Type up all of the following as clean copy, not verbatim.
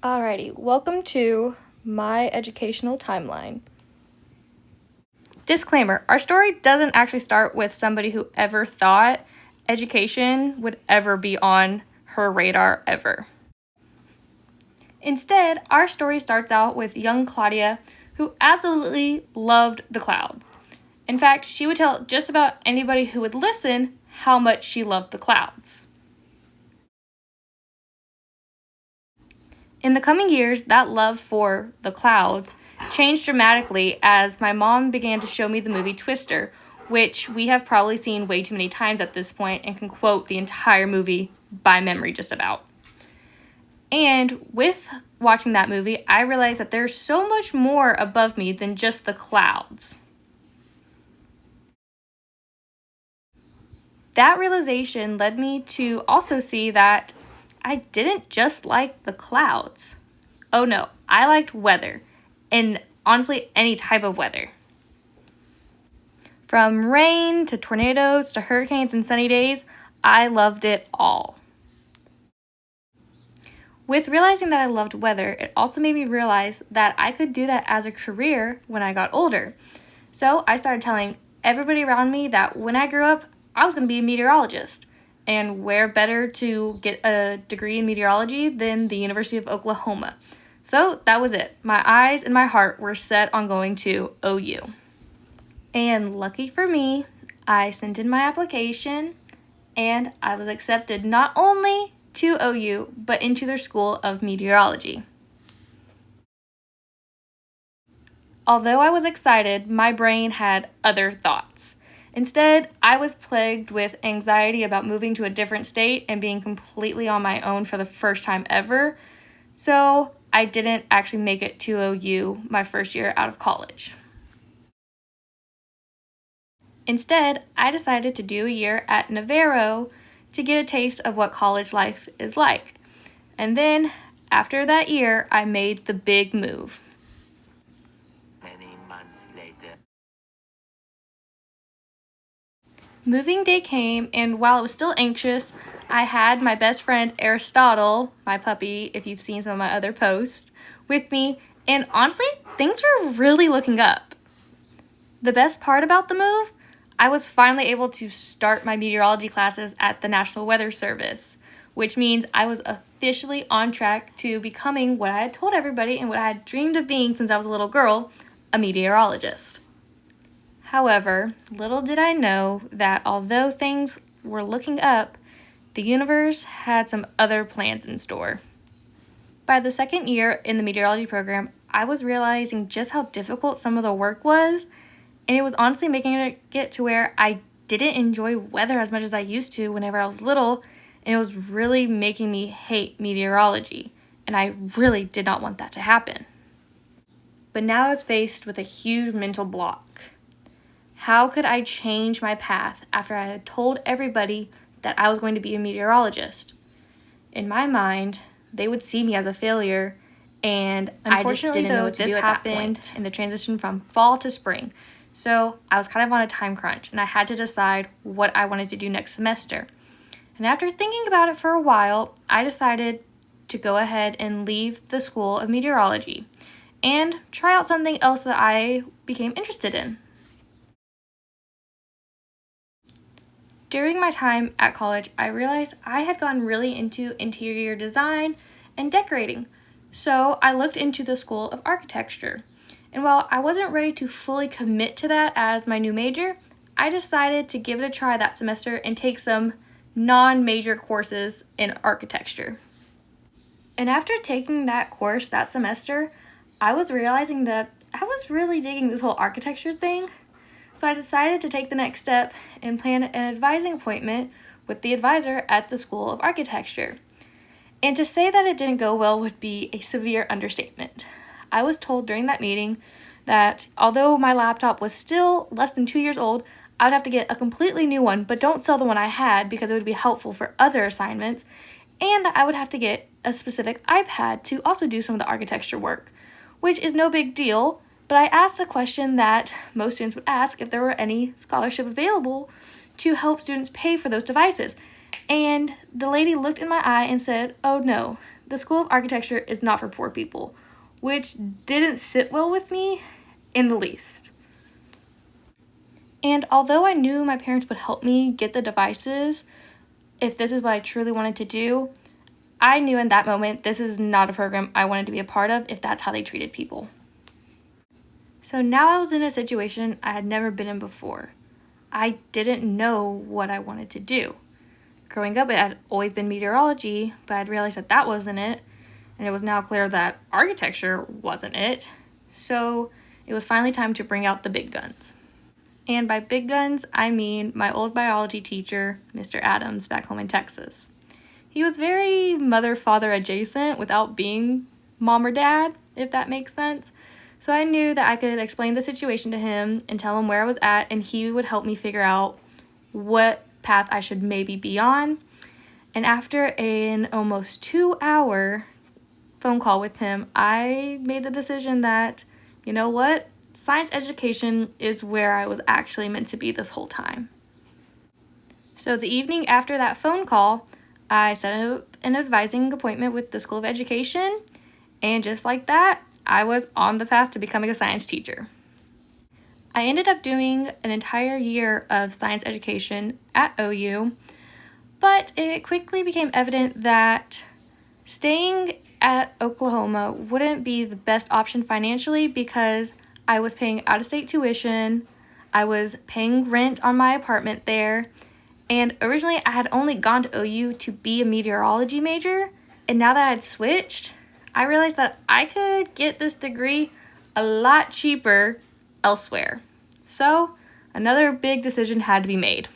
Alrighty, welcome to my educational timeline. Disclaimer, our story doesn't actually start with somebody who ever thought education would ever be on her radar ever. Instead, our story starts out with young Claudia, who absolutely loved the clouds. In fact, she would tell just about anybody who would listen how much she loved the clouds. In the coming years, that love for the clouds changed dramatically as my mom began to show me the movie Twister, which we have probably seen way too many times at this point and can quote the entire movie by memory just about. And with watching that movie, I realized that there's so much more above me than just the clouds. That realization led me to also see that I didn't just like the clouds. Oh no, I liked weather, and honestly, any type of weather. From rain to tornadoes to hurricanes and sunny days, I loved it all. With realizing that I loved weather, it also made me realize that I could do that as a career when I got older. So I started telling everybody around me that when I grew up, I was going to be a meteorologist. And where better to get a degree in meteorology than the University of Oklahoma? So that was it. My eyes and my heart were set on going to OU. And lucky for me, I sent in my application and I was accepted not only to OU, but into their School of Meteorology. Although I was excited, my brain had other thoughts. Instead, I was plagued with anxiety about moving to a different state and being completely on my own for the first time ever. So I didn't actually make it to OU my first year out of college. Instead, I decided to do a year at Navarro to get a taste of what college life is like. And then, after that year, I made the big move. Many months later. Moving day came, and while I was still anxious, I had my best friend Aristotle, my puppy, if you've seen some of my other posts, with me, and honestly, things were really looking up. The best part about the move, I was finally able to start my meteorology classes at the National Weather Service, which means I was officially on track to becoming what I had told everybody and what I had dreamed of being since I was a little girl, a meteorologist. However, little did I know that although things were looking up, the universe had some other plans in store. By the second year in the meteorology program, I was realizing just how difficult some of the work was, and it was honestly making it get to where I didn't enjoy weather as much as I used to whenever I was little, and it was really making me hate meteorology, and I really did not want that to happen. But now I was faced with a huge mental block. How could I change my path after I had told everybody that I was going to be a meteorologist? In my mind, they would see me as a failure, and unfortunately, this happened in the transition from fall to spring. So I was kind of on a time crunch, and I had to decide what I wanted to do next semester. And after thinking about it for a while, I decided to go ahead and leave the School of Meteorology and try out something else that I became interested in. During my time at college, I realized I had gotten really into interior design and decorating, so I looked into the School of Architecture. And while I wasn't ready to fully commit to that as my new major, I decided to give it a try that semester and take some non-major courses in architecture. And after taking that course that semester, I was realizing that I was really digging this whole architecture thing. So I decided to take the next step and plan an advising appointment with the advisor at the School of Architecture. And to say that it didn't go well would be a severe understatement. I was told during that meeting that although my laptop was still less than 2 years old, I would have to get a completely new one, but don't sell the one I had because it would be helpful for other assignments, and that I would have to get a specific iPad to also do some of the architecture work, which is no big deal. But I asked a question that most students would ask if there were any scholarship available to help students pay for those devices. And the lady looked in my eye and said, "Oh no, the School of Architecture is not for poor people, which didn't sit well with me in the least. And although I knew my parents would help me get the devices if this is what I truly wanted to do, I knew in that moment this is not a program I wanted to be a part of if that's how they treated people. So now I was in a situation I had never been in before. I didn't know what I wanted to do. Growing up, it had always been meteorology, but I'd realized that that wasn't it, and it was now clear that architecture wasn't it. So it was finally time to bring out the big guns. And by big guns, I mean my old biology teacher, Mr. Adams, back home in Texas. He was very mother-father adjacent without being mom or dad, if that makes sense. So I knew that I could explain the situation to him and tell him where I was at, and he would help me figure out what path I should maybe be on. And after an almost 2-hour phone call with him, I made the decision that, you know what? Science education is where I was actually meant to be this whole time. So the evening after that phone call, I set up an advising appointment with the School of Education, and just like that, I was on the path to becoming a science teacher. I ended up doing an entire year of science education at OU, but it quickly became evident that staying at Oklahoma wouldn't be the best option financially because I was paying out-of-state tuition, I was paying rent on my apartment there, and originally I had only gone to OU to be a meteorology major, and now that I'd switched, I realized that I could get this degree a lot cheaper elsewhere. So another big decision had to be made.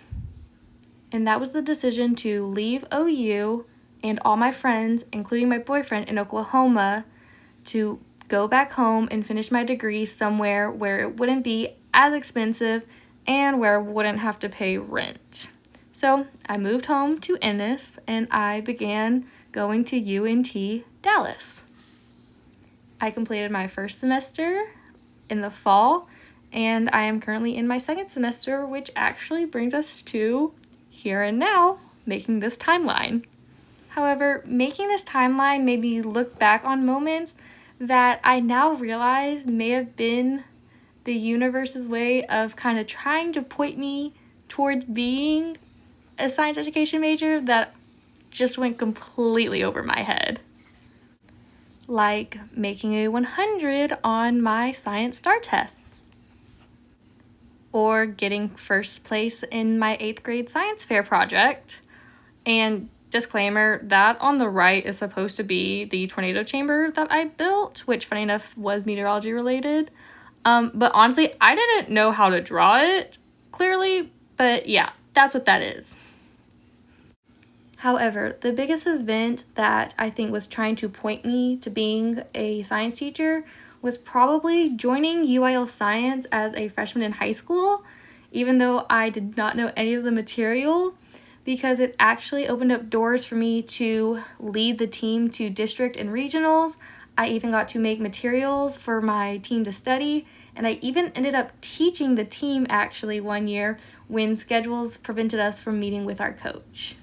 And that was the decision to leave OU and all my friends, including my boyfriend in Oklahoma, to go back home and finish my degree somewhere where it wouldn't be as expensive and where I wouldn't have to pay rent. So I moved home to Ennis and I began going to UNT Dallas. I completed my first semester in the fall, and I am currently in my second semester, which actually brings us to here and now, making this timeline. However, making this timeline made me look back on moments that I now realize may have been the universe's way of kind of trying to point me towards being a science education major that just went completely over my head. Like making a 100 on my science STAR tests, or getting first place in my 8th grade science fair project. And disclaimer, that on the right is supposed to be the tornado chamber that I built, which funny enough was meteorology related. But honestly, I didn't know how to draw it clearly, but yeah, that's what that is. However, the biggest event that I think was trying to point me to being a science teacher was probably joining UIL Science as a freshman in high school, even though I did not know any of the material, because it actually opened up doors for me to lead the team to district and regionals. I even got to make materials for my team to study, and I even ended up teaching the team actually one year when schedules prevented us from meeting with our coach.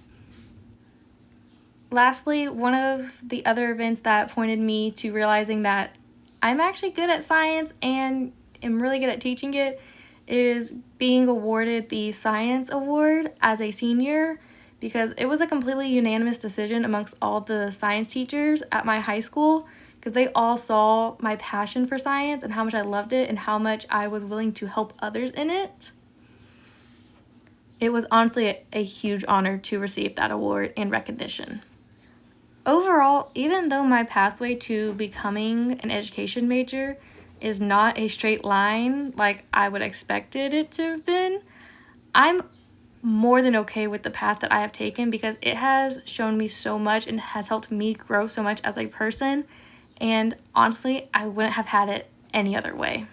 Lastly, one of the other events that pointed me to realizing that I'm actually good at science and am really good at teaching it is being awarded the Science Award as a senior, because it was a completely unanimous decision amongst all the science teachers at my high school, because they all saw my passion for science and how much I loved it and how much I was willing to help others in it. It was honestly a huge honor to receive that award and recognition. Overall, even though my pathway to becoming an education major is not a straight line like I would expected it to have been, I'm more than okay with the path that I have taken because it has shown me so much and has helped me grow so much as a person, and honestly, I wouldn't have had it any other way.